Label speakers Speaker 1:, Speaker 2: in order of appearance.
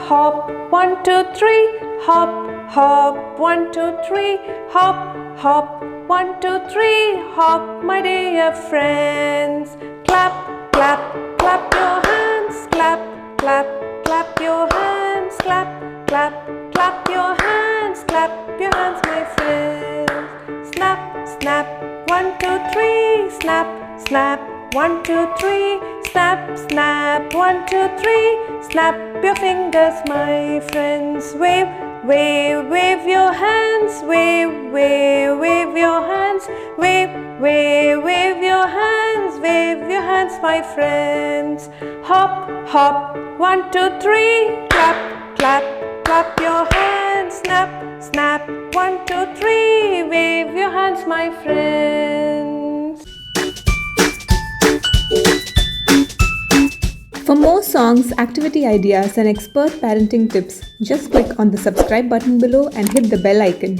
Speaker 1: hop, 1, 2, 3, hop, hop, 1, 2, 3, hop, hop, 1, 2, 3, hop, my dear friends. Clap, clap, clap your hands, clap, clap, clap your hands, clap, clap, clap your hands, clap your hands, my friends. Snap, snap, 1, 2, 3, snap, snap, 1, 2, 3, snap, snap, 1, 2, 3, snap your fingers, my friends. Wave, wave, wave your hands, wave, wave, wave your hands, wave, wave, wave your hands, wave your hands, my friends. Hop, hop, 1, 2, 3, clap, clap, clap your hands, snap, snap, 1, 2, 3, wave your hands, my friends.
Speaker 2: For more songs, activity ideas, and expert parenting tips, just click on the subscribe button below and hit the bell icon.